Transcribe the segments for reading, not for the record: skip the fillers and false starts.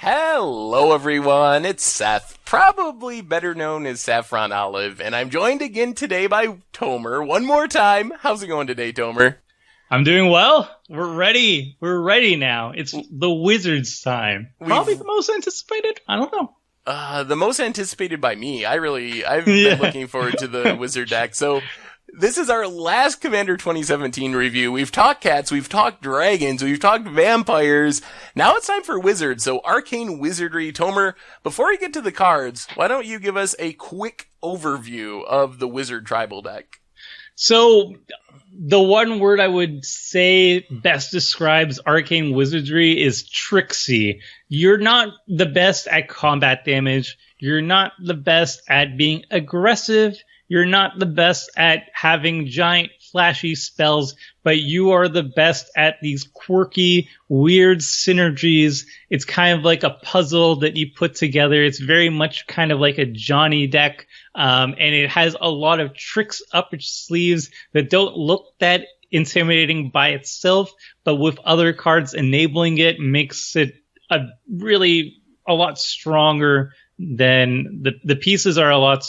Hello everyone, it's Seth, probably better known as Saffron Olive, and I'm joined again today by Tomer. One more time. How's it going today, Tomer? I'm doing well. We're ready. We're ready now. It's the Wizards' time. Probably the most anticipated. I don't know. The most anticipated by me. I've been looking forward to the Wizard deck. So this is our last Commander 2017 review. We've talked cats, we've talked dragons, we've talked vampires. Now it's time for Wizards. So Arcane Wizardry. Tomer, before we get to the cards, why don't you give us a quick overview of the Wizard tribal deck? So the one word I would say best describes Arcane Wizardry is tricksy. You're not the best at combat damage. You're not the best at being aggressive. You're not the best at having giant flashy spells, but you are the best at these quirky, weird synergies. It's kind of like a puzzle that you put together. It's very much kind of like a Johnny deck. And it has a lot of tricks up its sleeves that don't look that intimidating by itself, but with other cards enabling it makes it a lot stronger than the pieces are a lot.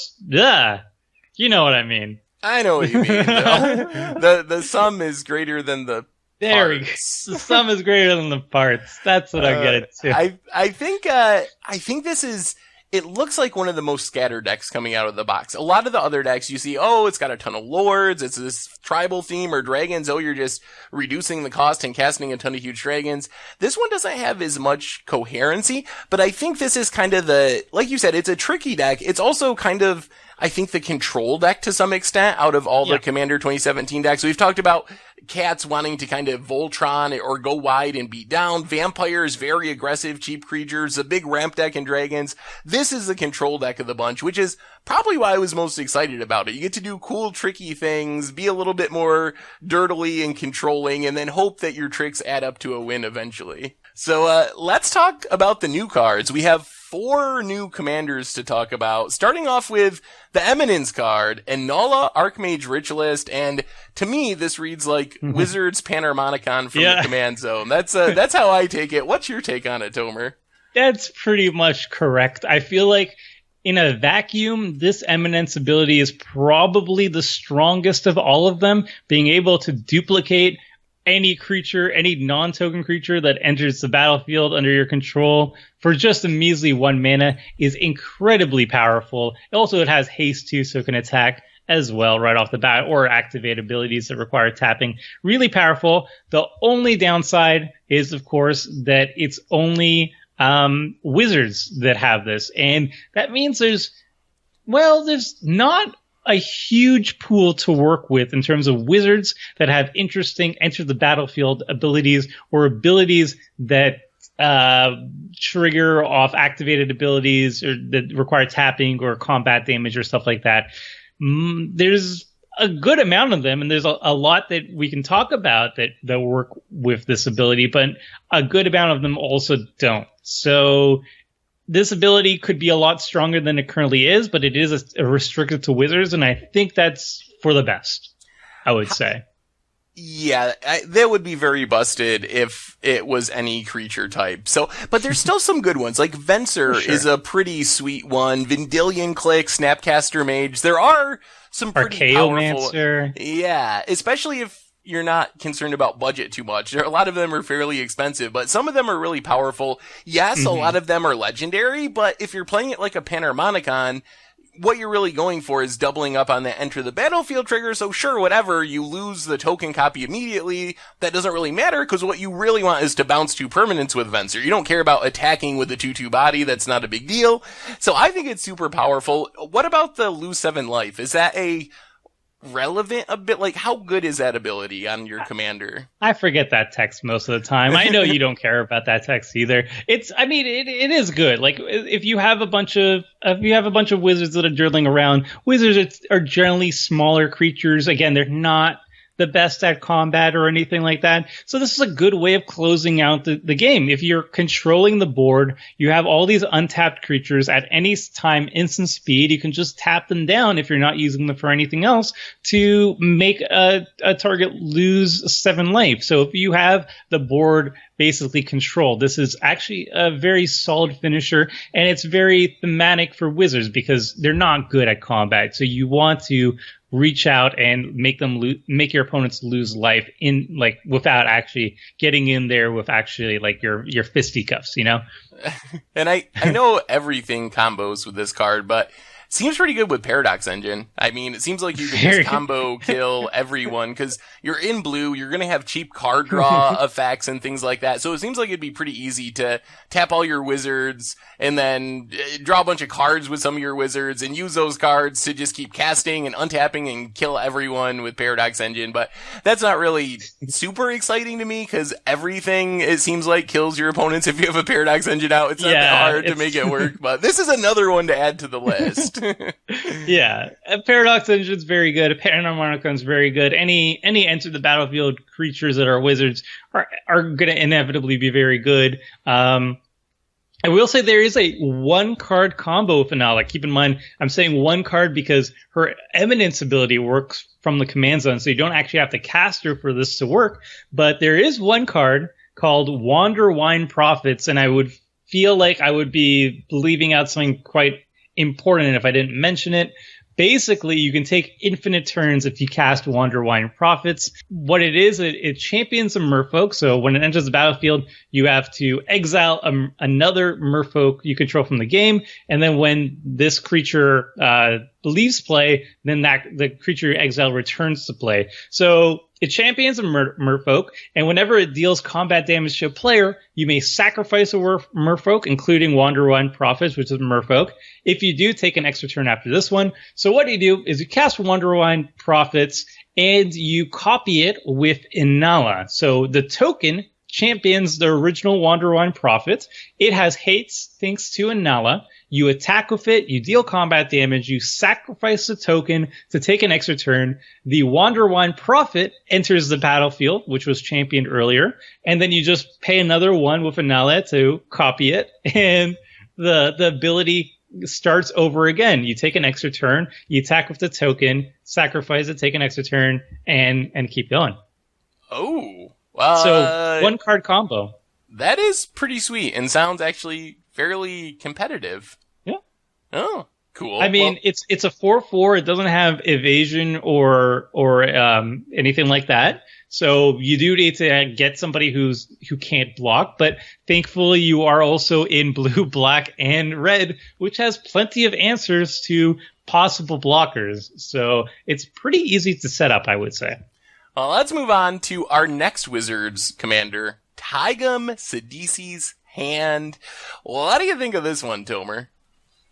You know what I mean. I know what you mean. The sum is greater than the parts. The sum is greater than the parts. That's what I get it to. I think this is. It looks like one of the most scattered decks coming out of the box. A lot of the other decks you see, it's got a ton of lords, it's this tribal theme, or dragons, you're just reducing the cost and casting a ton of huge dragons. This one doesn't have as much coherency, but I think this is kind of like you said, it's a tricky deck. It's also kind of, I think, the control deck to some extent out of all the Commander 2017 decks. We've talked about cats wanting to kind of Voltron or go wide and beat down. Vampires, very aggressive, cheap creatures, a big ramp deck and dragons. This is the control deck of the bunch, which is probably why I was most excited about it. You get to do cool, tricky things, be a little bit more dirtily and controlling, and then hope that your tricks add up to a win eventually. So, let's talk about the new cards. We have 4 new commanders to talk about, starting off with the Eminence card, Enola Archmage Ritualist, and to me, this reads like Wizards Panharmonicon from the Command Zone. That's how I take it. What's your take on it, Tomer? That's pretty much correct. I feel like in a vacuum, this Eminence ability is probably the strongest of all of them, being able to duplicate any creature, any non-token creature that enters the battlefield under your control for just a measly 1 mana is incredibly powerful. Also, it has haste too, so it can attack as well right off the bat, or activate abilities that require tapping. Really powerful. The only downside is, of course, that it's only wizards that have this. And that means there's not a huge pool to work with in terms of wizards that have interesting enter the battlefield abilities, or abilities that trigger off activated abilities or that require tapping or combat damage or stuff like that. There's a good amount of them, and there's a lot that we can talk about that work with this ability, but a good amount of them also don't. So this ability could be a lot stronger than it currently is, but it is restricted to wizards, and I think that's for the best, I would say. Yeah, that would be very busted if it was any creature type. So, but there's still some good ones. Like Venser is a pretty sweet one. Vendilion Click, Snapcaster Mage. There are some pretty powerful. Yeah, especially if you're not concerned about budget too much. A lot of them are fairly expensive, but some of them are really powerful. Yes, a lot of them are legendary, but if you're playing it like a Panharmonicon, what you're really going for is doubling up on the enter the battlefield trigger. So sure, whatever, you lose the token copy immediately. That doesn't really matter, because what you really want is to bounce 2 permanents with Venser. You don't care about attacking with the 2/2 body. That's not a big deal. So I think it's super powerful. What about the lose 7 life? Is that a relevant a bit? Like, how good is that ability on your commander? I forget that text most of the time. I know you don't care about that text either. It is good. Like, if you have a bunch of wizards that are drilling around, wizards are generally smaller creatures. Again, they're not the best at combat or anything like that. So this is a good way of closing out the game. If you're controlling the board, you have all these untapped creatures at any time, instant speed. You can just tap them down if you're not using them for anything else to make a target lose 7 life. So if you have the board basically controlled, this is actually a very solid finisher, and it's very thematic for wizards because they're not good at combat. So you want to reach out and make them make your opponents lose life in like without actually getting in there with actually like your fisticuffs, you know. And I know everything combos with this card, but seems pretty good with Paradox Engine. I mean, it seems like you can just combo kill everyone because you're in blue. You're going to have cheap card draw effects and things like that. So it seems like it'd be pretty easy to tap all your wizards and then draw a bunch of cards with some of your wizards and use those cards to just keep casting and untapping and kill everyone with Paradox Engine. But that's not really super exciting to me because everything, it seems like, kills your opponents if you have a Paradox Engine out. It's not that hard to make it work, but this is another one to add to the list. Yeah, Paradox Engine's very good. Paranormonicon's very good. Any enter the battlefield creatures that are wizards are going to inevitably be very good. I will say there is a 1-card combo with Inala. Keep in mind, I'm saying 1 card because her Eminence ability works from the command zone, so you don't actually have to cast her for this to work. But there is 1 card called Wanderwine Prophets, and I would feel like I would be leaving out something quite important if I didn't mention it. Basically, you can take infinite turns if you cast Wanderwine Prophets. What it is, it champions a merfolk. So when it enters the battlefield, you have to exile another merfolk you control from the game. And then when this creature leaves play, then the creature you exile returns to play. So it champions a merfolk, and whenever it deals combat damage to a player, you may sacrifice a merfolk, including Wanderwine Prophets, which is a merfolk. If you do, take an extra turn after this one. So what you do is you cast Wanderwine Prophets, and you copy it with Inala. So the token champions the original Wanderwine Prophets. It has hates thanks to Inala. You attack with it, you deal combat damage, you sacrifice the token to take an extra turn. The Wanderwine Prophet enters the battlefield, which was championed earlier, and then you just pay another 1 with Inala to copy it, and the ability starts over again. You take an extra turn, you attack with the token, sacrifice it, take an extra turn, and keep going. Oh. So 1-card combo. That is pretty sweet and sounds actually fairly competitive. Yeah. Oh, cool. I mean, it's a 4/4. It doesn't have evasion or anything like that. So you do need to get somebody who can't block. But thankfully, you are also in blue, black, and red, which has plenty of answers to possible blockers. So it's pretty easy to set up, I would say. Well, let's move on to our next Wizards commander, Tagum Siddisi's Hand. What do you think of this one, Tomer?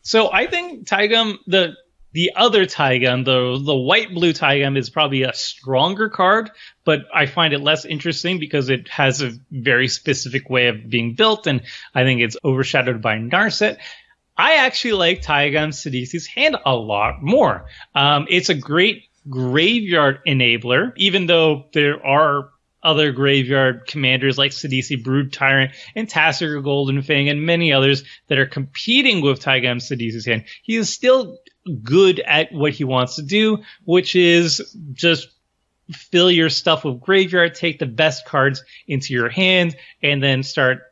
So I think Tagum, the other Tagum, the white-blue Tagum is probably a stronger card, but I find it less interesting because it has a very specific way of being built, and I think it's overshadowed by Narset. I actually like Tagum Siddisi's Hand a lot more. It's a great graveyard enabler, even though there are other graveyard commanders like Sidisi, Brood Tyrant, and Tassiger Golden Fang, and many others that are competing with Tagum Siddisi's Hand. He is still good at what he wants to do, which is just fill your stuff with graveyard, take the best cards into your hand, and then start,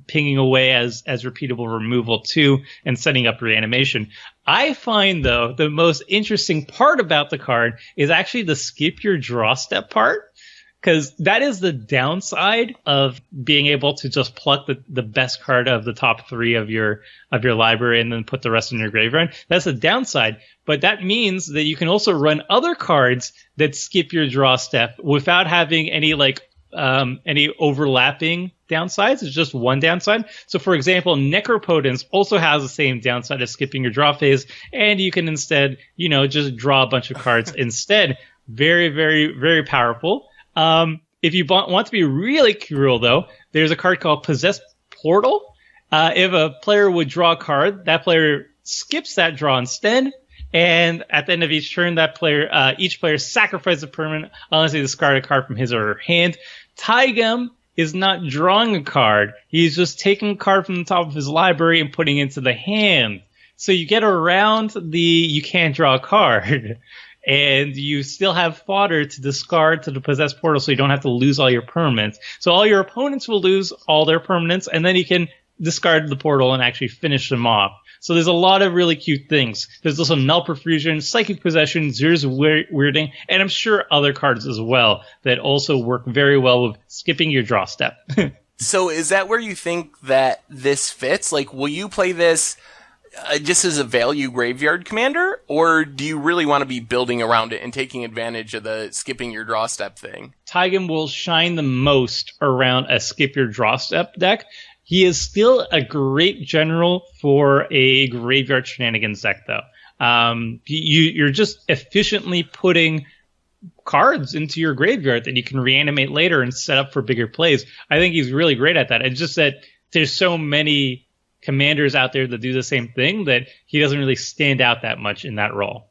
pinging away as repeatable removal too, and setting up reanimation. I find, though, the most interesting part about the card is actually the skip your draw step part, because that is the downside of being able to just pluck the best card of the top 3 of your library and then put the rest in your graveyard. That's the downside, but that means that you can also run other cards that skip your draw step without having any overlapping downsides. It's just one downside. So, for example, Necropotence also has the same downside as skipping your draw phase, and you can instead, just draw a bunch of cards instead. Very, very, very powerful. If you want to be really cruel, though, there's a card called Possessed Portal. If a player would draw a card, that player skips that draw instead, And at the end of each turn, each player sacrifices a permanent unless they discard a card from his or her hand. Tagum is not drawing a card. He's just taking a card from the top of his library and putting it into the hand. So you get around you can't draw a card. And you still have fodder to discard to the possessed portal so you don't have to lose all your permanents. So all your opponents will lose all their permanents, and then you can discard the portal and actually finish them off. So there's a lot of really cute things. There's also Null Perfusion, Psychic Possession, Zir's Weirding, and I'm sure other cards as well that also work very well with skipping your draw step. So is that where you think that this fits? Like, will you play this just as a value graveyard commander, or do you really want to be building around it and taking advantage of the skipping your draw step thing? Tagum will shine the most around a skip your draw step deck. He is still a great general for a graveyard shenanigans deck, though. You're just efficiently putting cards into your graveyard that you can reanimate later and set up for bigger plays. I think he's really great at that. It's just that there's so many commanders out there that do the same thing that he doesn't really stand out that much in that role.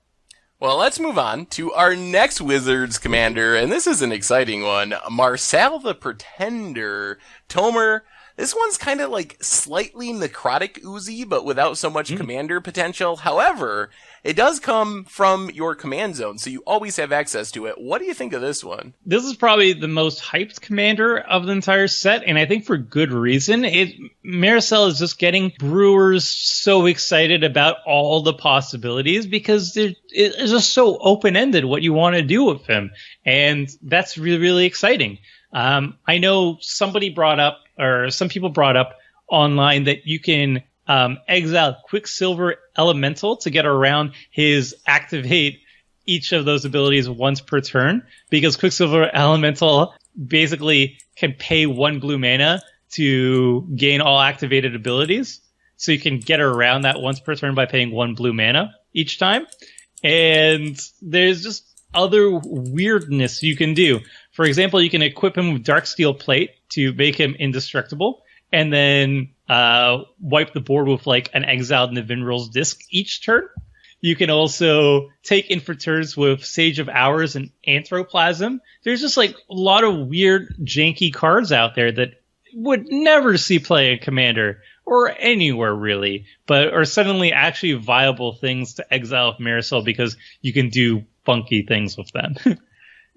Well, let's move on to our next Wizards commander, and this is an exciting one. Marcelle the Pretender. Tomer, this one's kind of like slightly necrotic oozy, but without so much commander potential. However, it does come from your command zone, so you always have access to it. What do you think of this one? This is probably the most hyped commander of the entire set, and I think for good reason. Marcelle is just getting brewers so excited about all the possibilities because it's just so open-ended what you want to do with him, and that's really, really exciting. I know some people brought up online that you can exile Quicksilver Elemental to get around his activate each of those abilities once per turn, because Quicksilver Elemental basically can pay 1 blue mana to gain all activated abilities. So you can get around that once per turn by paying 1 blue mana each time. And there's just other weirdness you can do. For example, you can equip him with Darksteel Plate to make him indestructible, and then wipe the board with like an exiled Nivinral's Disc each turn. You can also take in for turns with Sage of Hours and Anthroplasm. There's just like a lot of weird, janky cards out there that would never see play in Commander or anywhere really, but are suddenly actually viable things to exile with Marcelle because you can do funky things with them.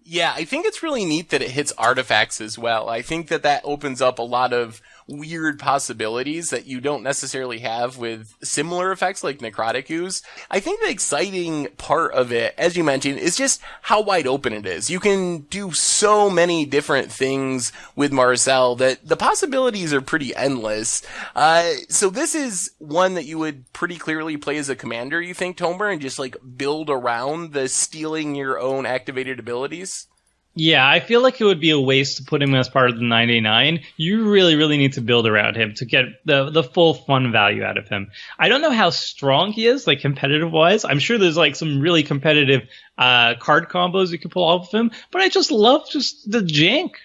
Yeah, I think it's really neat that it hits artifacts as well. I think that opens up a lot of weird possibilities that you don't necessarily have with similar effects like Necrotic Ooze. I think the exciting part of it, as you mentioned, is just how wide open it is. You can do so many different things with Marcelle that the possibilities are pretty endless. So this is one that you would pretty clearly play as a commander, you think, Tomer, and just like build around the stealing your own activated abilities? Yeah, I feel like it would be a waste to put him as part of the 99. You really, really need to build around him to get the full fun value out of him. I don't know how strong he is, like competitive-wise. I'm sure there's like some really competitive card combos you can pull off of him, but I just love just the jank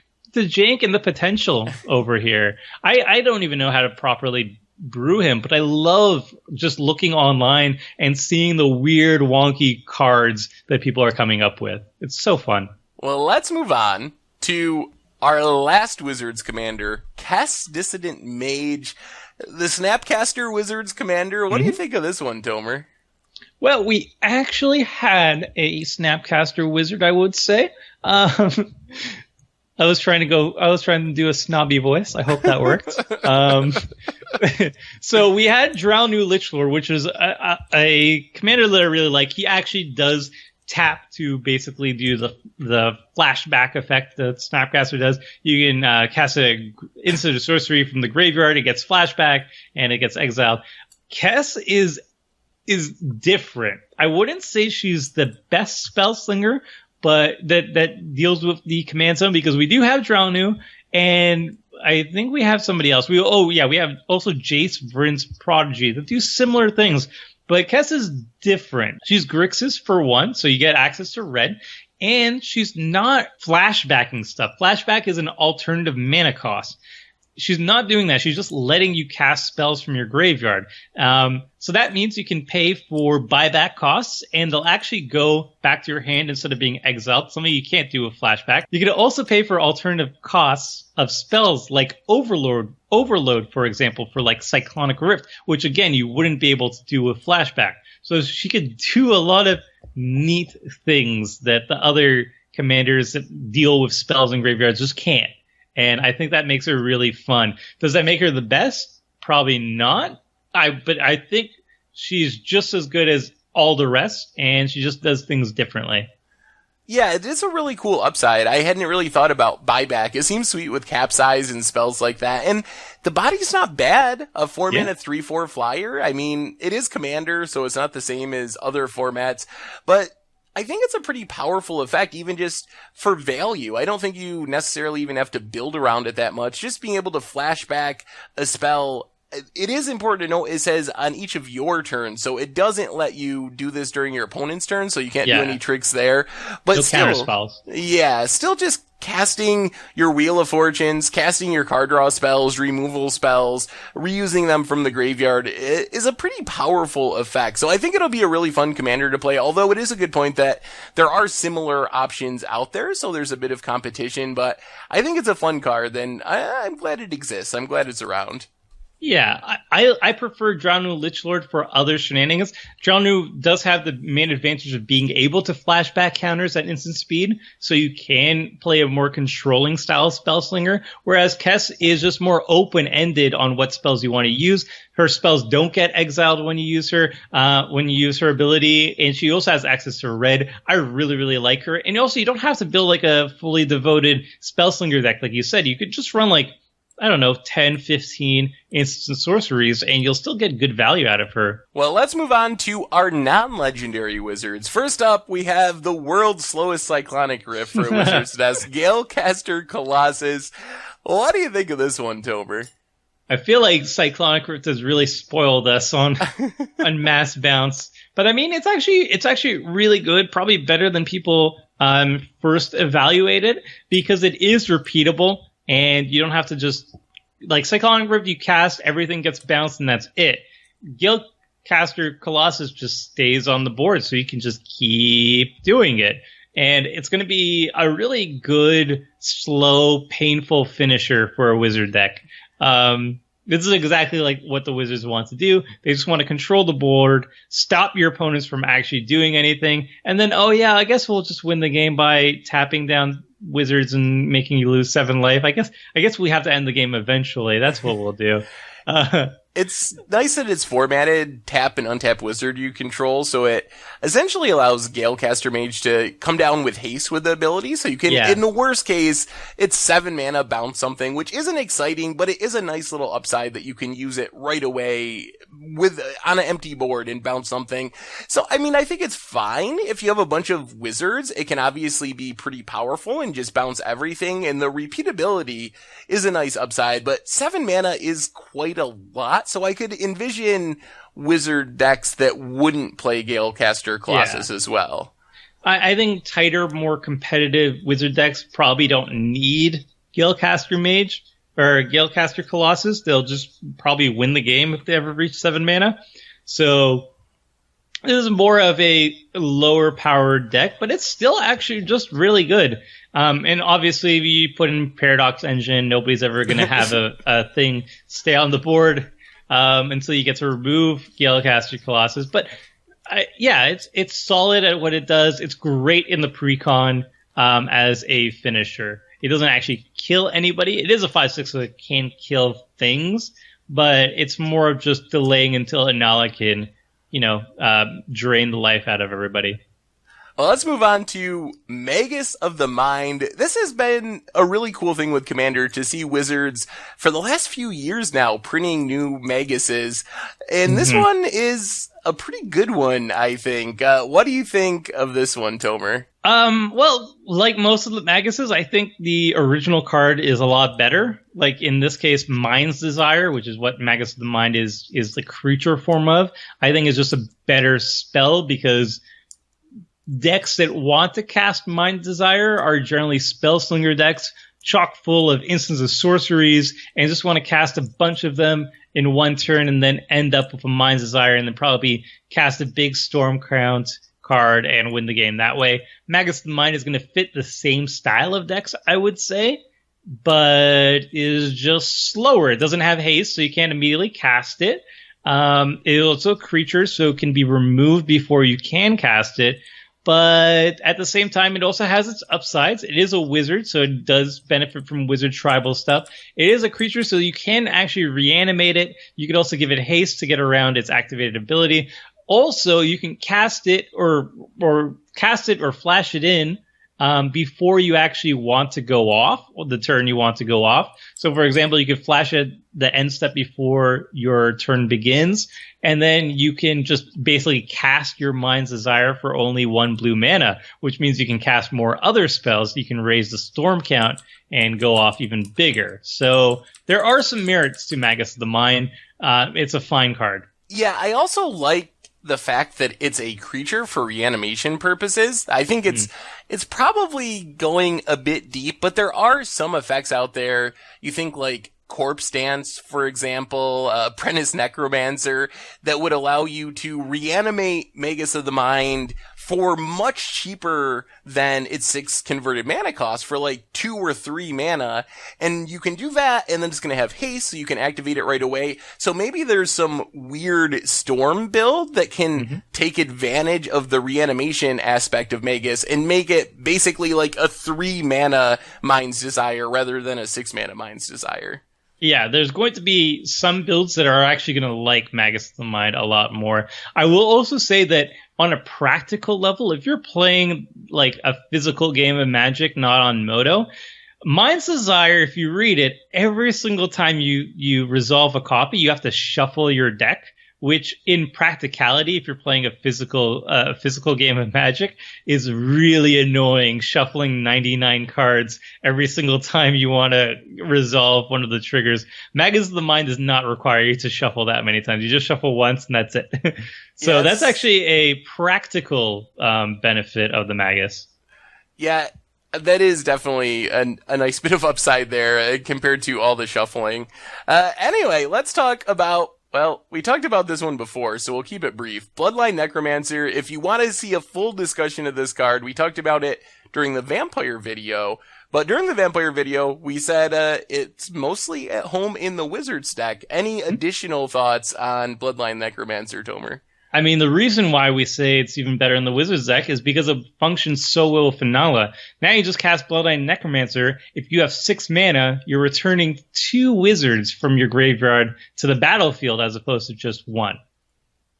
and the potential over here. I don't even know how to properly brew him, but I love just looking online and seeing the weird, wonky cards that people are coming up with. It's so fun. Well, let's move on to our last Wizards commander, Kess Dissident Mage, the Snapcaster Wizards commander. What do you think of this one, Tomer? Well, we actually had a Snapcaster Wizard, I would say. I was trying to do a snobby voice. I hope that worked. So we had Drownu Lichlord, which is a commander that I really like. He actually does tap to basically do the flashback effect that Snapcaster does. You can cast an instant or sorcery from the graveyard. It gets flashback and it gets exiled. Kess is different. I wouldn't say she's the best spell slinger, but that deals with the command zone, because we do have Drownu, and I think we have somebody else. We have also Jace Vryn's Prodigy that do similar things. But Kess is different. She's Grixis for one, so you get access to red, and she's not flashbacking stuff. Flashback is an alternative mana cost. she's not doing that. She's just letting you cast spells from your graveyard. So that means you can pay for buyback costs, and they'll actually go back to your hand instead of being exiled, something you can't do with flashback. You can also pay for alternative costs of spells like Overload, for example, for like Cyclonic Rift, which again, you wouldn't be able to do with flashback. So she could do a lot of neat things that the other commanders that deal with spells in graveyards just can't. And I think that makes her really fun. Does that make her the best? Probably not. But I think she's just as good as all the rest, and she just does things differently. Yeah, it is a really cool upside. I hadn't really thought about buyback. It seems sweet with capsize and spells like that. And the body's not bad. A 4-mana 3/4 flyer. I mean, it is commander, so it's not the same as other formats. But I think it's a pretty powerful effect, even just for value. I don't think you necessarily even have to build around it that much. Just being able to flash back a spell. It is important to note it says on each of your turns, so it doesn't let you do this during your opponent's turn, so you can't do any tricks there. But no still, counter spells. Yeah, still just casting your Wheel of Fortunes, casting your card draw spells, removal spells, reusing them from the graveyard is a pretty powerful effect. So I think it'll be a really fun commander to play, although it is a good point that there are similar options out there, so there's a bit of competition, but I think it's a fun card, and I'm glad it exists. I'm glad it's around. Yeah, I prefer Drownu Lichlord for other shenanigans. Drownu does have the main advantage of being able to flashback counters at instant speed, so you can play a more controlling style spellslinger, whereas Kess is just more open-ended on what spells you want to use. Her spells don't get exiled when you use her ability, and she also has access to red. I really, really like her. And also, you don't have to build like a fully devoted spellslinger deck, like you said. You could just run like, I don't know, 10, 15 instant sorceries, and you'll still get good value out of her. Well, let's move on to our non-legendary wizards. First up, we have the world's slowest Cyclonic Rift for a wizard's desk, Galecaster Colossus. What do you think of this one, Tober? I feel like Cyclonic Rift has really spoiled us on Mass Bounce. But I mean, it's actually really good, probably better than people first evaluated, because it is repeatable. And you don't have to just, like Cyclonic Rift, you cast, everything gets bounced, and that's it. Galecaster Colossus just stays on the board, so you can just keep doing it. And it's going to be a really good, slow, painful finisher for a wizard deck. This is exactly like what the Wizards want to do. They just want to control the board, stop your opponents from actually doing anything, and then, oh yeah, I guess we'll just win the game by tapping down Wizards and making you lose 7 life. I guess we have to end the game eventually. That's what we'll do. It's nice that it's formatted tap and untap wizard you control, so it essentially allows Galecaster Mage to come down with haste with the ability, so you can, in the worst case, it's 7 mana, bounce something, which isn't exciting, but it is a nice little upside that you can use it right away on an empty board and bounce something. So, I mean, I think it's fine. If you have a bunch of wizards, it can obviously be pretty powerful and just bounce everything, and the repeatability is a nice upside, but 7 mana is quite a lot. So I could envision wizard decks that wouldn't play Galecaster Colossus as well. I think tighter, more competitive wizard decks probably don't need Galecaster Mage or Galecaster Colossus. They'll just probably win the game if they ever reach 7 mana. So this is more of a lower powered deck, but it's still actually just really good. And obviously, if you put in Paradox Engine, nobody's ever going to have a thing stay on the board until you get to remove Galecaster Colossus. But it's solid at what it does. It's great in the precon as a finisher. It doesn't actually kill anybody. It is a 5/6, so it can kill things, but it's more of just delaying until Inala can, drain the life out of everybody. Well, let's move on to Magus of the Mind. This has been a really cool thing with Commander to see Wizards for the last few years now printing new Maguses. And this one is a pretty good one, I think. What do you think of this one, Tomer? Well, like most of the Maguses, I think the original card is a lot better. Like in this case, Mind's Desire, which is what Magus of the Mind is the creature form of, I think is just a better spell because decks that want to cast Mind's Desire are generally Spellslinger decks chock full of instants of sorceries and just want to cast a bunch of them in one turn and then end up with a Mind's Desire and then probably cast a big Storm Crown card and win the game that way. Magus of the Mind is going to fit the same style of decks, I would say, but is just slower. It doesn't have haste, so you can't immediately cast it. It's also a creature, so it can be removed before you can cast it. But at the same time, it also has its upsides. It is a wizard, so it does benefit from wizard tribal stuff. It is a creature, so you can actually reanimate it. You could also give it haste to get around its activated ability. Also, you can cast it or flash it in before you actually want to go off, or the turn you want to go off. So, for example, you could flash it the end step before your turn begins, and then you can just basically cast your Mind's Desire for only 1 blue mana, which means you can cast more other spells. You can raise the storm count and go off even bigger. So there are some merits to Magus of the Mind. It's a fine card. Yeah, I also like the fact that it's a creature for reanimation purposes. I think it's probably going a bit deep, but there are some effects out there. You think like Corpse Dance, for example, Apprentice Necromancer, that would allow you to reanimate Magus of the Mind for much cheaper than its 6 converted mana cost, for like 2 or 3 mana. And you can do that, and then it's going to have haste, so you can activate it right away. So maybe there's some weird storm build that can take advantage of the reanimation aspect of Magus and make it basically like a 3 mana Mind's Desire rather than a 6 mana Mind's Desire. Yeah, there's going to be some builds that are actually going to like Magus of the Mind a lot more. I will also say that on a practical level, if you're playing like a physical game of Magic, not on Moto, Mind's Desire, if you read it, every single time you resolve a copy, you have to shuffle your deck, which in practicality, if you're playing a physical game of Magic, is really annoying, shuffling 99 cards every single time you want to resolve one of the triggers. Magus of the Mind does not require you to shuffle that many times. You just shuffle once and that's it. So yes. That's actually a practical benefit of the Magus. Yeah, that is definitely a nice bit of upside there compared to all the shuffling. Anyway, let's talk about... Well, we talked about this one before, so we'll keep it brief. Bloodline Necromancer, if you want to see a full discussion of this card, we talked about it during the Vampire video, but during the Vampire video, we said it's mostly at home in the Wizards deck. Any additional thoughts on Bloodline Necromancer, Tomer? I mean, the reason why we say it's even better in the Wizards deck is because it functions so well with Finala. Now you just cast Bloodline Necromancer. If you have 6 mana, you're returning 2 wizards from your graveyard to the battlefield as opposed to just 1.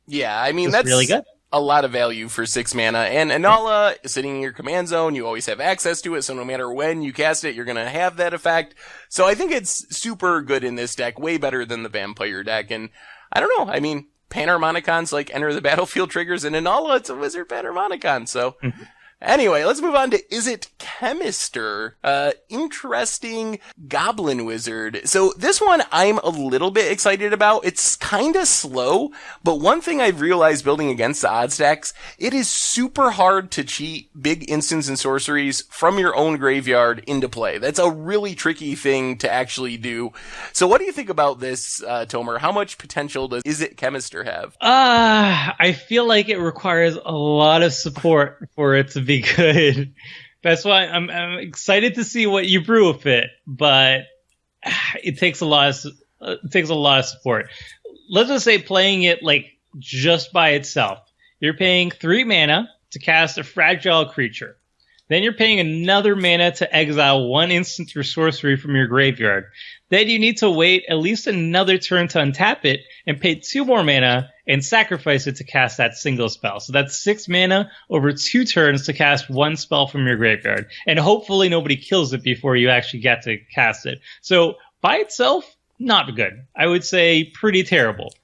Yeah, I mean, that's really good. A lot of value for 6 mana. And Inala is sitting in your command zone. You always have access to it, so no matter when you cast it, you're going to have that effect. So I think it's super good in this deck, way better than the Vampire deck. And I don't know, I mean... Panharmonicons like enter the battlefield triggers, and Inala, it's a wizard Panharmonicon. So anyway, let's move on to It Chemister, interesting goblin wizard. So this one I'm a little bit excited about. It's kind of slow, but one thing I've realized building against the odds decks, it is super hard to cheat big instants and sorceries from your own graveyard into play. That's a really tricky thing to actually do. So what do you think about this, Tomer? How much potential does It Chemister have? I feel like it requires a lot of support for it to be good. That's why I'm excited to see what you brew with it, but it takes a lot of support. Let's just say playing it like just by itself. You're paying 3 mana to cast a fragile creature. Then you're paying another mana to exile 1 instant or sorcery from your graveyard. Then you need to wait at least another turn to untap it and pay 2 more mana and sacrifice it to cast that single spell. So that's 6 mana over 2 turns to cast 1 spell from your graveyard. And hopefully nobody kills it before you actually get to cast it. So by itself, not good. I would say pretty terrible.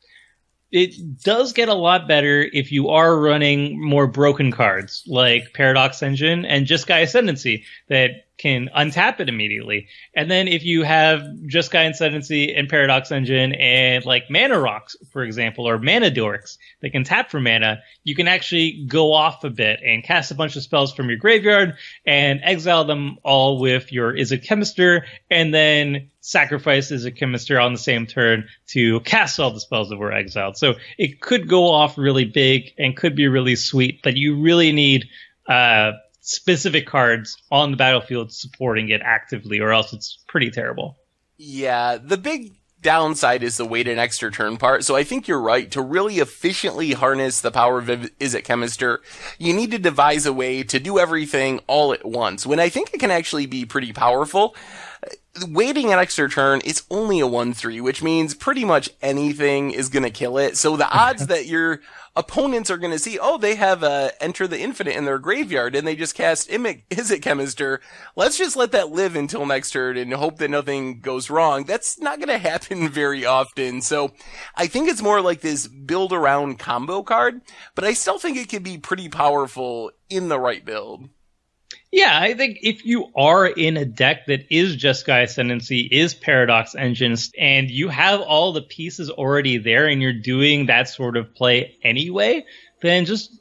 It does get a lot better if you are running more broken cards like Paradox Engine and Jeskai Ascendancy that can untap it immediately. And then if you have Just Guy Ascendancy and Paradox Engine and like Mana Rocks, for example, or Mana Dorks that can tap for mana, you can actually go off a bit and cast a bunch of spells from your graveyard and exile them all with your Is It Chemister, and then sacrifice Is It Chemister on the same turn to cast all the spells that were exiled. So it could go off really big and could be really sweet, but you really need specific cards on the battlefield supporting it actively, or else it's pretty terrible. Yeah, the big downside is the wait an extra turn part. So I think you're right. To really efficiently harness the power of Is It Chemister, you need to devise a way to do everything all at once, when I think it can actually be pretty powerful. Waiting an extra turn, it's only a 1/3, which means pretty much anything is going to kill it. So the odds that your opponents are going to see, oh, they have Enter the Infinite in their graveyard and they just cast Is It Chemister, let's just let that live until next turn and hope that nothing goes wrong. That's not going to happen very often. So I think it's more like this build around combo card, but I still think it can be pretty powerful in the right build. Yeah, I think if you are in a deck that is Just Guy Ascendancy, is Paradox Engines, and you have all the pieces already there and you're doing that sort of play anyway, then just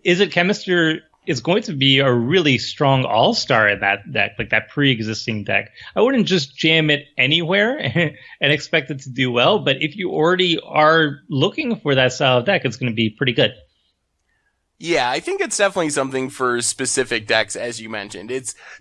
Is It Chemister is going to be a really strong all-star in that deck, like that pre-existing deck. I wouldn't just jam it anywhere and expect it to do well, but if you already are looking for that style of deck, it's going to be pretty good. Yeah, I think it's definitely something for specific decks, as you mentioned.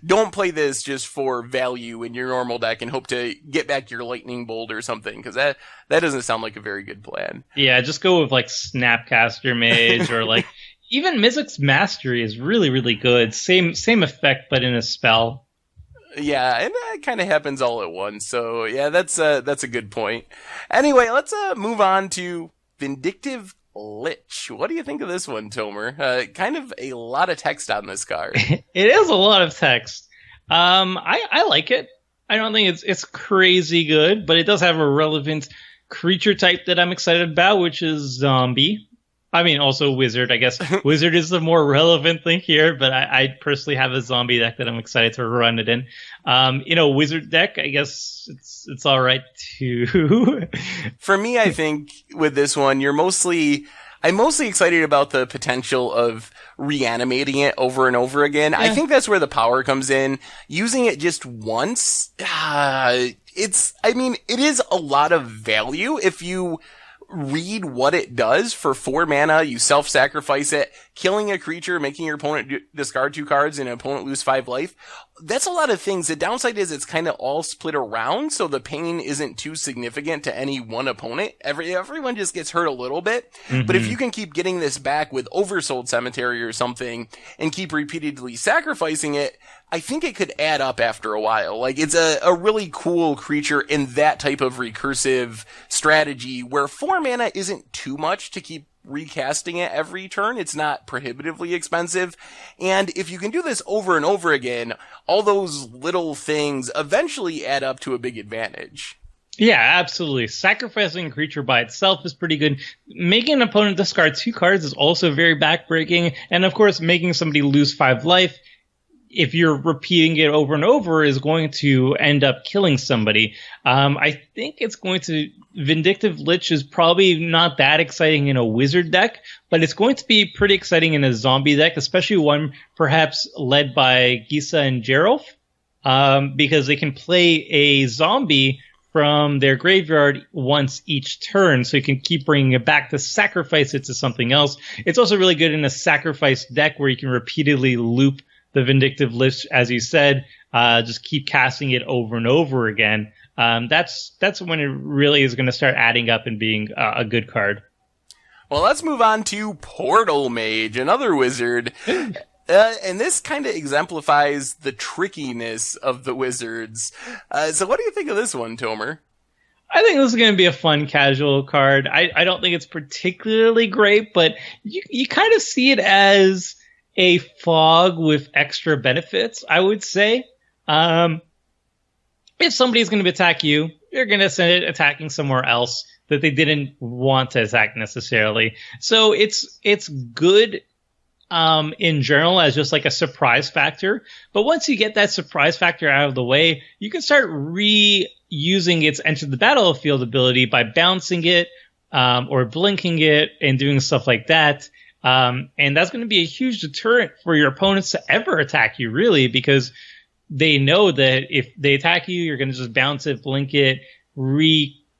Don't play this just for value in your normal deck and hope to get back your Lightning Bolt or something, because that doesn't sound like a very good plan. Yeah, just go with like Snapcaster Mage or like even Mizzix's Mastery is really, really good. Same effect, but in a spell. Yeah, and that kind of happens all at once. So yeah, that's a good point. Anyway, let's move on to Vindictive Lich. What do you think of this one, Tomer? Kind of a lot of text on this card. It is a lot of text. I like it. I don't think it's crazy good, but it does have a relevant creature type that I'm excited about, which is zombie. I mean, also wizard, I guess. Wizard is the more relevant thing here, but I personally have a zombie deck that I'm excited to run it in. In a wizard deck, I guess it's all right too. For me, I think with this one, I'm mostly excited about the potential of reanimating it over and over again. Yeah. I think that's where the power comes in. Using it just once, it is a lot of value if you read what it does. For 4 mana, you self-sacrifice it, killing a creature, making your opponent discard 2 cards and an opponent lose 5 life. That's a lot of things. The downside is it's kind of all split around, so the pain isn't too significant to any one opponent. Everyone just gets hurt a little bit. Mm-hmm. But if you can keep getting this back with Oversold Cemetery or something and keep repeatedly sacrificing it, I think it could add up after a while. Like, it's a really cool creature in that type of recursive strategy where 4 mana isn't too much to keep recasting it every turn. It's not prohibitively expensive. And if you can do this over and over again, all those little things eventually add up to a big advantage. Yeah, absolutely. Sacrificing a creature by itself is pretty good. Making an opponent discard 2 cards is also very backbreaking. And of course, making somebody lose 5 life, if you're repeating it over and over, is going to end up killing somebody. I think it's going to... Vindictive Lich is probably not that exciting in a wizard deck, but it's going to be pretty exciting in a zombie deck, especially one perhaps led by Gisa and Geralf, because they can play a zombie from their graveyard once each turn, so you can keep bringing it back to sacrifice it to something else. It's also really good in a sacrifice deck where you can repeatedly loop the Vindictive Lich, as you said, just keep casting it over and over again. That's when it really is going to start adding up and being a good card. Well, let's move on to Portal Mage, another wizard. And this kind of exemplifies the trickiness of the wizards. So what do you think of this one, Tomer? I think this is going to be a fun casual card. I don't think it's particularly great, but you kind of see it as a fog with extra benefits, I would say. If somebody's going to attack you, you're going to send it attacking somewhere else that they didn't want to attack necessarily. So it's good in general as just like a surprise factor. But once you get that surprise factor out of the way, you can start reusing its enter the battlefield ability by bouncing it or blinking it and doing stuff like that. And that's going to be a huge deterrent for your opponents to ever attack you, really, because they know that if they attack you, you're going to just bounce it, blink it,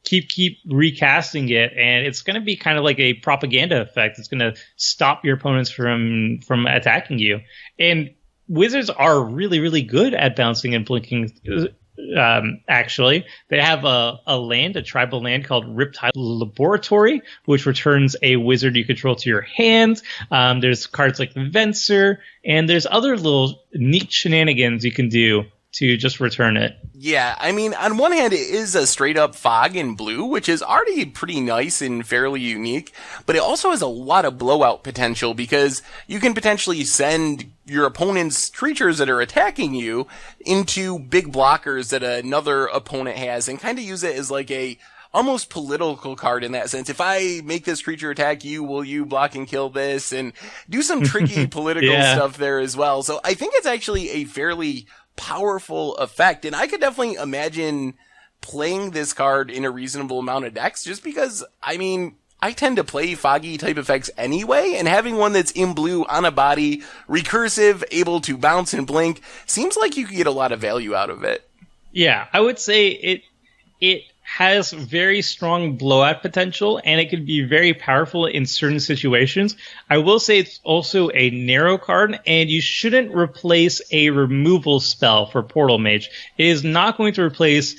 keep recasting it, and it's going to be kind of like a propaganda effect. It's going to stop your opponents from attacking you. And wizards are really, really good at bouncing and blinking. Actually, they have a tribal land called Riptide Laboratory, which returns a wizard you control to your hand. There's cards like Venser, and there's other little neat shenanigans you can do to just return it. Yeah, I mean, on one hand, it is a straight-up fog in blue, which is already pretty nice and fairly unique, but it also has a lot of blowout potential because you can potentially send your opponent's creatures that are attacking you into big blockers that another opponent has and kind of use it as like a almost political card in that sense. If I make this creature attack you, will you block and kill this? And do some tricky political stuff there as well. So I think it's actually a fairly powerful effect, and I could definitely imagine playing this card in a reasonable amount of decks just because, I mean, I tend to play foggy type effects anyway, and having one that's in blue on a body, recursive, able to bounce and blink, seems like you could get a lot of value out of it. Yeah, I would say it has very strong blowout potential, and it can be very powerful in certain situations. I will say it's also a narrow card, and you shouldn't replace a removal spell for Portal Mage. It is not going to replace,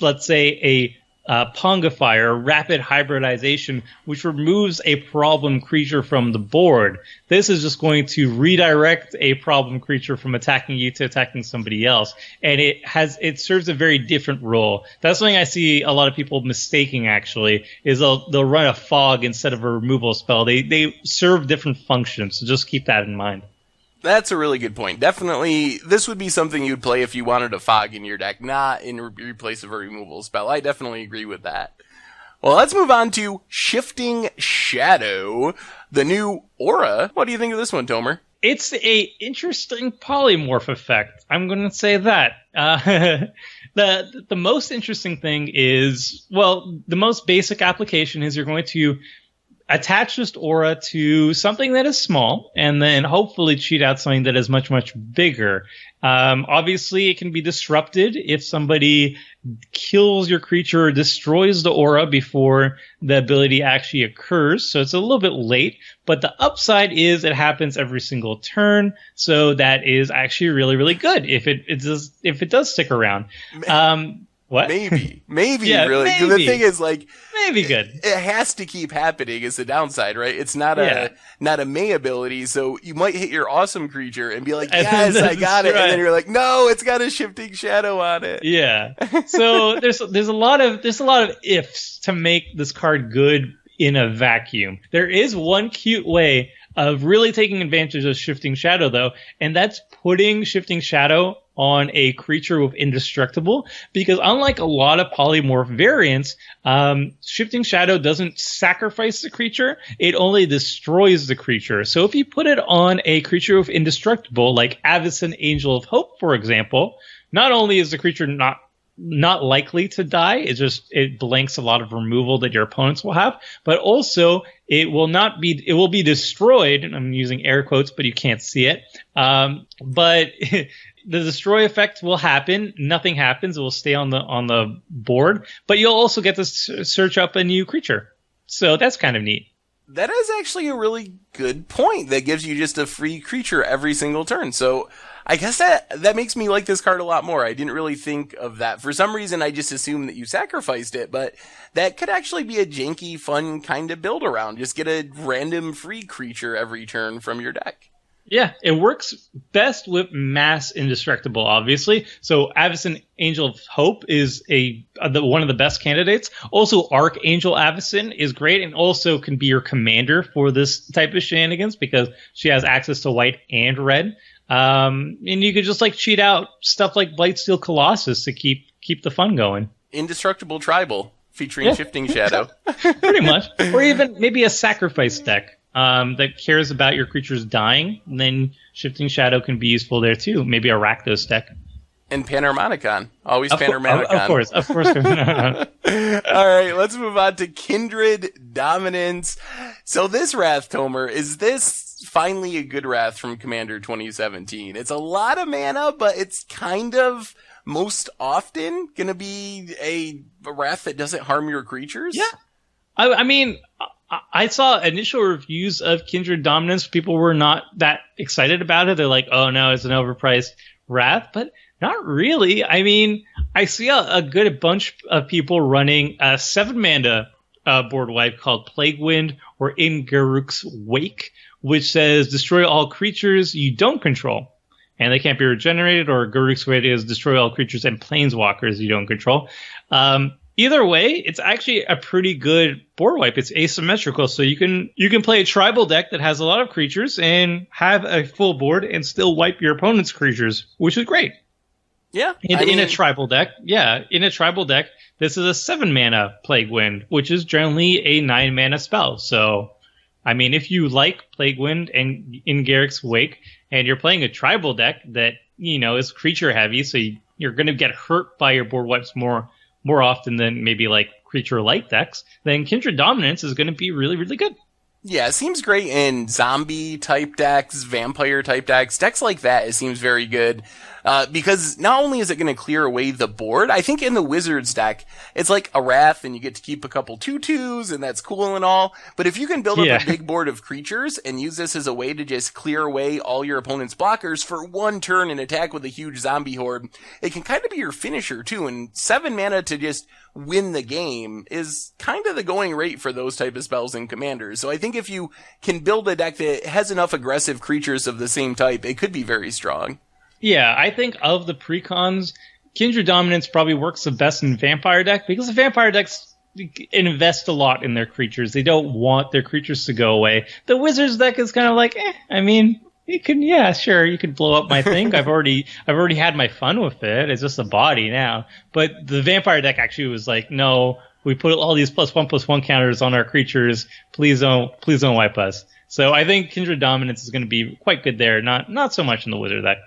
let's say, a Pongifier, rapid hybridization, which removes a problem creature from the board. This is just going to redirect a problem creature from attacking you to attacking somebody else. And it serves a very different role. That's something I see a lot of people mistaking, actually, is they'll run a fog instead of a removal spell. They serve different functions, so just keep that in mind. That's a really good point. Definitely, this would be something you'd play if you wanted a fog in your deck, not in replace of a removal spell. I definitely agree with that. Well, let's move on to Shifting Shadow, the new aura. What do you think of this one, Tomer? It's a interesting polymorph effect. I'm going to say that. The most interesting thing is, well, the most basic application is you're going to attach this aura to something that is small, and then hopefully cheat out something that is much, much bigger. Obviously, it can be disrupted if somebody kills your creature or destroys the aura before the ability actually occurs, so it's a little bit late. But the upside is it happens every single turn, so that is actually really, really good if it does stick around. What? Maybe, yeah, really. Maybe. The thing is, like, maybe good. It has to keep happening is the downside, right? It's not a May ability, so you might hit your awesome creature and be like, yes, I got it. Right. And then you're like, no, it's got a Shifting Shadow on it. Yeah. So there's a lot of ifs to make this card good in a vacuum. There is one cute way of really taking advantage of Shifting Shadow, though, and that's putting Shifting Shadow on a creature with Indestructible, because unlike a lot of polymorph variants, Shifting Shadow doesn't sacrifice the creature, it only destroys the creature. So if you put it on a creature with Indestructible, like Avacyn Angel of Hope, for example, not only is the creature not likely to die, it blanks a lot of removal that your opponents will have, but also it will be destroyed, and I'm using air quotes, but you can't see it. But the destroy effect will happen. Nothing happens. It will stay on the board, but you'll also get to search up a new creature. So that's kind of neat. That is actually a really good point. That gives you just a free creature every single turn. So I guess that makes me like this card a lot more. I didn't really think of that. For some reason, I just assumed that you sacrificed it, but that could actually be a janky, fun kind of build around. Just get a random free creature every turn from your deck. Yeah, it works best with Mass Indestructible, obviously. So Avacyn Angel of Hope is one of the best candidates. Also, Archangel Avacyn is great and also can be your commander for this type of shenanigans because she has access to white and red. And you could just like cheat out stuff like Blightsteel Colossus to keep the fun going. Indestructible Tribal featuring Shifting Shadow. Pretty much. Or even maybe a sacrifice deck. that cares about your creatures dying, then Shifting Shadow can be useful there too. Maybe a Rakdos deck. And Panharmonicon. Always Panharmonicon. Of course. All right, let's move on to Kindred Dominance. So this Wrath, Tomer, is this finally a good Wrath from Commander 2017? It's a lot of mana, but it's kind of most often going to be a Wrath that doesn't harm your creatures? Yeah. I mean, I saw initial reviews of Kindred Dominance. People were not that excited about it. They're like, oh no, it's an overpriced Wrath. But not really. I mean, I see a good bunch of people running a 7-mana board wipe called Plague Wind or In Garruk's Wake, which says destroy all creatures you don't control. And they can't be regenerated, or Garruk's Wake is destroy all creatures and planeswalkers you don't control. Either way, it's actually a pretty good board wipe. It's asymmetrical, so you can play a tribal deck that has a lot of creatures and have a full board and still wipe your opponent's creatures, which is great. Yeah. In a tribal deck, this is a 7-mana Plague Wind, which is generally a 9-mana spell. So, I mean, if you like Plague Wind and In Garruk's Wake, and you're playing a tribal deck that, is creature heavy, so you're going to get hurt by your board wipes more often than maybe like creature light decks, then Kindred Dominance is going to be really, really good. Yeah, it seems great in zombie type decks, vampire type decks like that. It seems very good. Because not only is it going to clear away the board, I think in the Wizards deck, it's like a Wrath and you get to keep a couple 2/2s and that's cool and all. But if you can build up a big board of creatures and use this as a way to just clear away all your opponent's blockers for one turn and attack with a huge zombie horde, it can kind of be your finisher too. And 7 mana to just win the game is kind of the going rate for those type of spells in Commanders. So I think if you can build a deck that has enough aggressive creatures of the same type, it could be very strong. Yeah, I think of the precons, Kindred Dominance probably works the best in Vampire deck because the Vampire decks invest a lot in their creatures. They don't want their creatures to go away. The Wizards deck is kind of like, I mean, you can blow up my thing. I've already had my fun with it. It's just a body now. But the Vampire deck actually was like, no, we put all these +1/+1 counters on our creatures. Please don't wipe us. So I think Kindred Dominance is going to be quite good there. Not so much in the Wizard deck.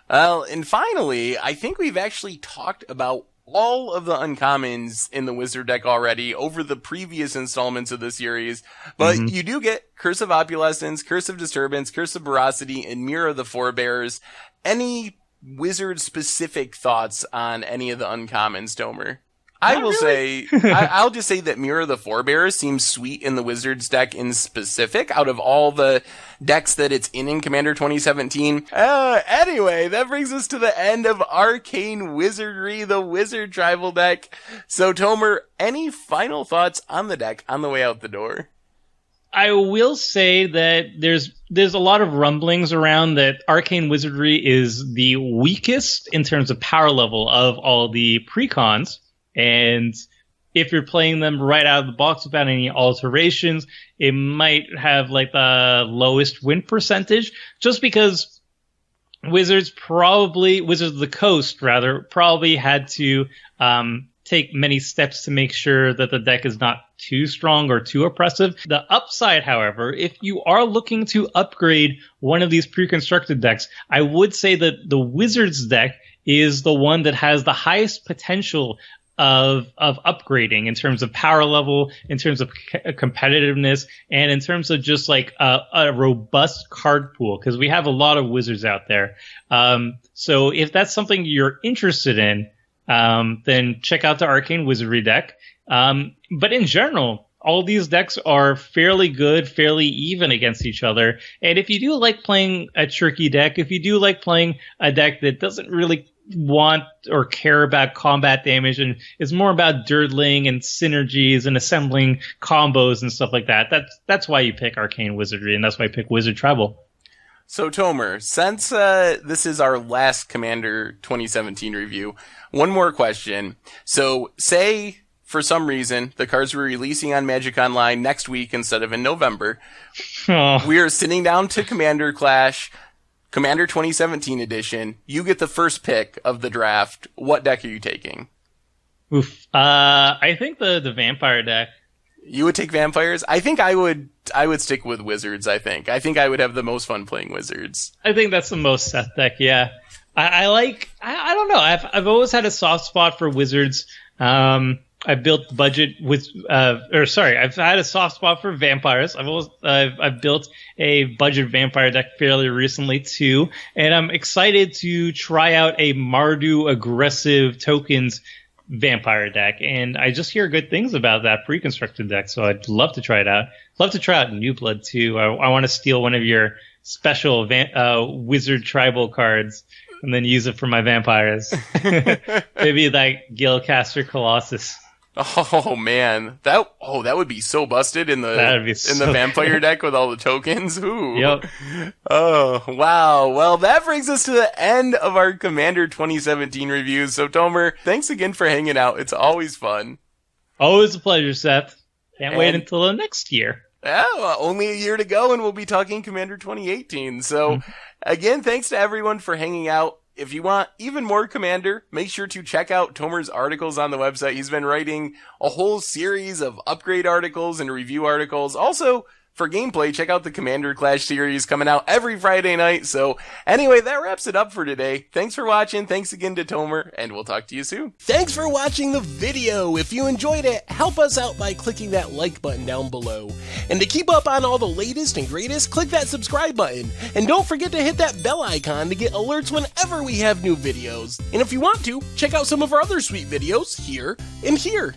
Well, and finally, I think we've actually talked about all of the uncommons in the Wizard deck already over the previous installments of the series, but you do get Curse of Opulescence, Curse of Disturbance, Curse of Ferocity, and Mirror of the Forebears. Any Wizard-specific thoughts on any of the uncommons, Tomer? I'll just say that Mirror of the Forebears seems sweet in the Wizards deck in specific out of all the decks that it's in Commander 2017. Anyway, that brings us to the end of Arcane Wizardry, the Wizard tribal deck. So, Tomer, any final thoughts on the deck on the way out the door? I will say that there's a lot of rumblings around that Arcane Wizardry is the weakest in terms of power level of all the precons. And if you're playing them right out of the box without any alterations, it might have like the lowest win percentage just because Wizards of the Coast probably had to take many steps to make sure that the deck is not too strong or too oppressive. The upside, however, if you are looking to upgrade one of these pre-constructed decks, I would say that the Wizards deck is the one that has the highest potential of upgrading in terms of power level, in terms of competitiveness, and in terms of just like a robust card pool, because we have a lot of Wizards out there. So if that's something you're interested in, then check out the Arcane Wizardry deck. But in general, all these decks are fairly good, fairly even against each other. And if you do like playing a tricky deck, if you do like playing a deck that doesn't really want or care about combat damage and is more about dirtling and synergies and assembling combos and stuff like that, that's why you pick Arcane Wizardry, and that's why I pick Wizard Tribal. So, Tomer, since this is our last Commander 2017 review, one more question. So, say, for some reason, the cards were releasing on Magic Online next week instead of in November. We are sitting down to Commander Clash, Commander 2017 edition. You get the first pick of the draft. What deck are you taking? I think the Vampire deck You would take vampires? I think I would stick with wizards, I think. I think I would have the most fun playing wizards. I think that's the most Seth deck, yeah. I don't know. I've always had a soft spot for wizards. I built budget with, I've had a soft spot for vampires. I've built a budget vampire deck fairly recently too, and I'm excited to try out a Mardu aggressive tokens vampire deck. And I just hear good things about that pre-constructed deck, so I'd love to try it out. Love to try out New Blood too. I want to steal one of your special wizard tribal cards and then use it for my vampires. Maybe like Guildcaster Colossus. Oh man, that would be so busted in the vampire deck with all the tokens. Ooh. Yep. Oh wow. Well, that brings us to the end of our Commander 2017 reviews. So Tomer, thanks again for hanging out. It's always fun. Always a pleasure, Seth. Can't wait until the next year. Yeah, well, only a year to go, and we'll be talking Commander 2018. So again, thanks to everyone for hanging out. If you want even more Commander, make sure to check out Tomer's articles on the website. He's been writing a whole series of upgrade articles and review articles. Also, for gameplay, check out the Commander Clash series coming out every Friday night. So anyway, that wraps it up for today. Thanks for watching. Thanks again to Tomer, and we'll talk to you soon. Thanks for watching the video. If you enjoyed it, help us out by clicking that like button down below. And to keep up on all the latest and greatest, click that subscribe button. And don't forget to hit that bell icon to get alerts whenever we have new videos. And if you want to, check out some of our other sweet videos here and here.